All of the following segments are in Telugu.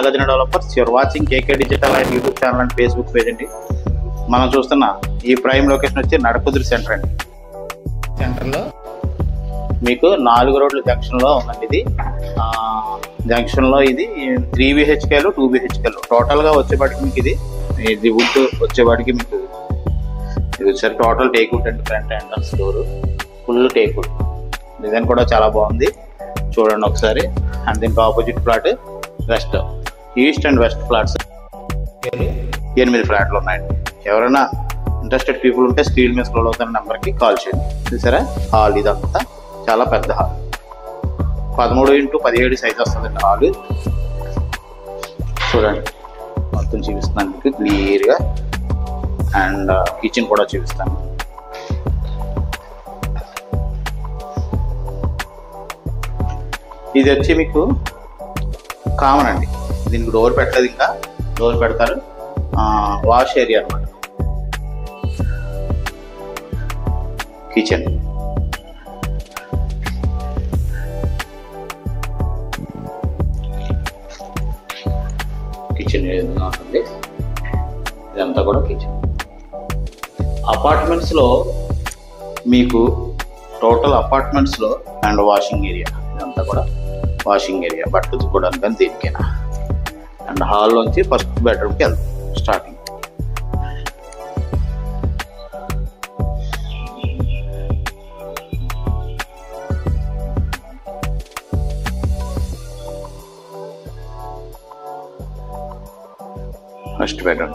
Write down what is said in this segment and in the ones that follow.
Nagarjuna developers. You are watching KK digital and YouTube channel and Facebook page అండి. మనం చూస్తున్న ఈ ప్రైమ్ లొకేషన్ వచ్చి నడకుదురు సెంటర్ అండి. సెంటర్లో మీకు 4 రోడ్ల జంక్షన్లో ఉందండి. ఇది జంక్షన్లో ఇది 3 BHKలు 2 BHKలు టోటల్గా వచ్చేపాటికి మీకు ఇది వుడ్ వచ్చేపాటికి మీకు ఇది వచ్చారు. టోటల్ టేక్ వుడ్ అండి. Front entrance door full teak wood. Design కూడా చాలా బాగుంది, చూడండి ఒకసారి. అండ్ దీనికి opposite flat west, east and west flats 8 ఫ్లాట్లు ఉన్నాయండి. ఎవరైనా ఇంట్రెస్టెడ్ పీపుల్ ఉంటే స్క్రీన్ మీద స్క్రోల్ అవుతున్న నెంబర్కి కాల్ చేయండి. చూసారా హాల్ ఇదంతా చాలా పెద్ద హాల్, 13x17 సైజ్ వస్తుందండి హాల్. చూడండి మొత్తం చూపిస్తున్నాను మీకు క్లియర్గా. అండ్ కిచెన్ కూడా చూపిస్తాను. ఇది వచ్చి మీకు కామన్ అండి, దీనికి డోర్ పెట్టలేదు, ఇంకా డోర్ పెడతారు. వాష్ ఏరియా అనమాట. కిచెన్ కిచెన్ ఏదైనా ఉంటుంది, ఇదంతా కూడా కిచెన్. అపార్ట్మెంట్స్లో మీకు టోటల్ అపార్ట్మెంట్స్లో అండ్ వాషింగ్ ఏరియా, ఇదంతా కూడా వాషింగ్ ఏరియా, బట్టలు ఉతుక్కోవడానికి కానీ దేనికైనా. అండ్ హాల్లోంచి ఫస్ట్ బెడ్రూమ్కి వెళ్తాం స్టార్టింగ్. ఫస్ట్ బెడ్రూమ్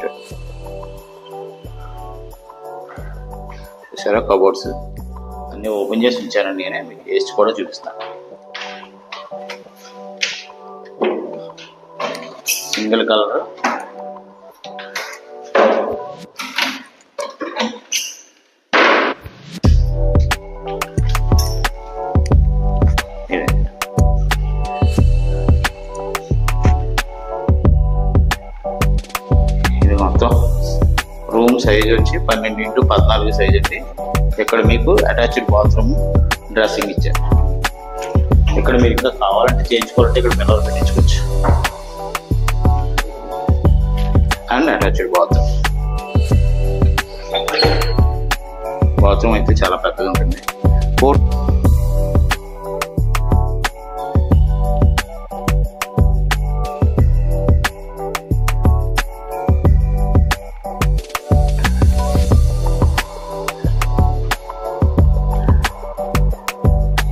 చూసారా, కబోర్డ్స్ అన్నీ ఓపెన్ చేసి ఉంచానండి. నేనే మీకు వేస్ట్ కూడా చూపిస్తాను. సింగిల్ కలర్ ఇది మొత్తం రూమ్ సైజ్ వచ్చి 12x14 సైజ్ అండి. ఇక్కడ మీకు అటాచ్డ్ బాత్రూమ్, డ్రెస్సింగ్ ఇచ్చారు. ఇక్కడ మీరు ఇంకా కావాలంటే చేయించుకోవాలంటే ఇక్కడ మిర్రర్ పెట్టించుకోవచ్చు. అండ్ అటాచ్డ్ బాత్రూమ్ అయితే చాలా పెద్దగా ఉంటుంది.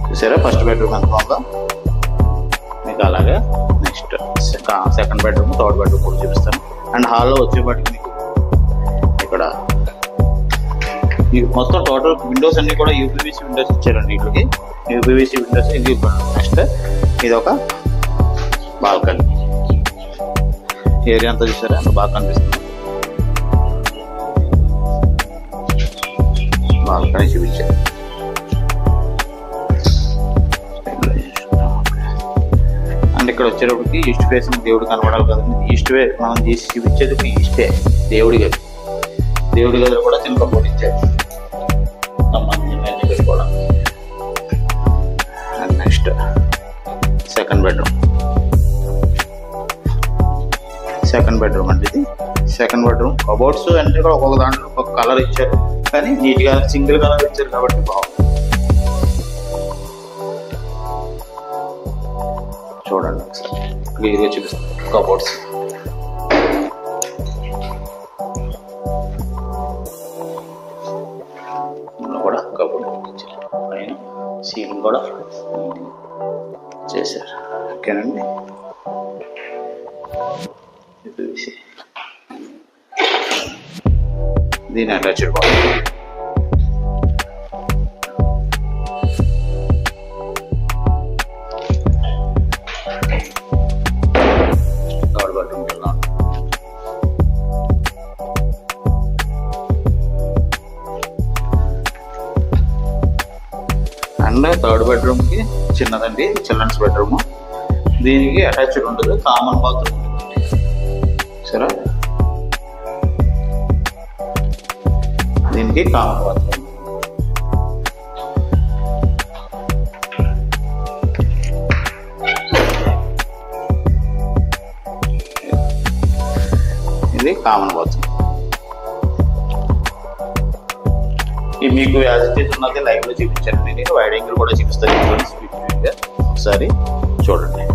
చూసారా ఫస్ట్ బెడ్రూమ్ ఎంత బాగుందో మీకు. అలాగే next second bedroom, third bedroom కూడా చూపిస్తాను. అండ్ హాల్లో వచ్చేపాటికి మీకు ఇక్కడ మొత్తం టోటల్ విండోస్ అన్ని కూడా యూపీవీసీ విండోస్ ఇచ్చారండి. వీటికి యూపీవీసీ విండోస్. ఇది నెక్స్ట్ ఇది ఒక బాల్కనీ ఏరియా అంతా చూసారా, అంత బాగా కనిపిస్తుంది. బాల్కనీ చూపించారు. అండ్ ఇక్కడ వచ్చేటప్పటికి ఈస్ట్ ఫేసింగ్ దేవుడు కనబడాలి కదండి. ఈస్ట్ వే మనం చేసి చూపించేది ఈస్టే దేవుడి గది. దేవుడి గదిలో కూడా చిన్న కబోర్డ్ ఇచ్చారు సంబంధించిన పెట్టుకోవడం. అండ్ నెక్స్ట్ సెకండ్ బెడ్రూమ్ అంటే ఇది సెకండ్ బెడ్రూమ్. కబోర్డ్స్ అంటే కూడా ఒక్కొక్క దాంట్లో ఒక్కొక్క కలర్ ఇచ్చారు, కానీ నీట్గా సింగిల్ కలర్ ఇచ్చారు కాబట్టి బాగుంది. చూడండి ఒకసారి క్లియర్గా చూపిస్తాను. కబోర్డ్స్ కూడా కబోర్డ్ పైన సీలింగ్ కూడా చేశారు. ఓకేనండి. దీని అటాచ్డ్ బాత్రూమ్. థర్డ్ బెడ్రూమ్ వెళ్దాం. అండ్ థర్డ్ బెడ్రూమ్కి చిన్నదండి, చిల్డ్రన్స్ బెడ్రూమ్. దీనికి అటాచ్డ్ ఉండదు, కామన్ బాత్రూమ్ ఉంటుంది. సరే, దీనికి కామన్ బాత్రూమ్. ఇది కామన్ బాత్రూమ్. ఇది మీకు యాజిటేజ్ ఉన్నది లైవ్ లో చూపించాను. నేను వైడ్ యాంగిల్ కూడా చూపిస్తాను. ఒకసారి చూడండి.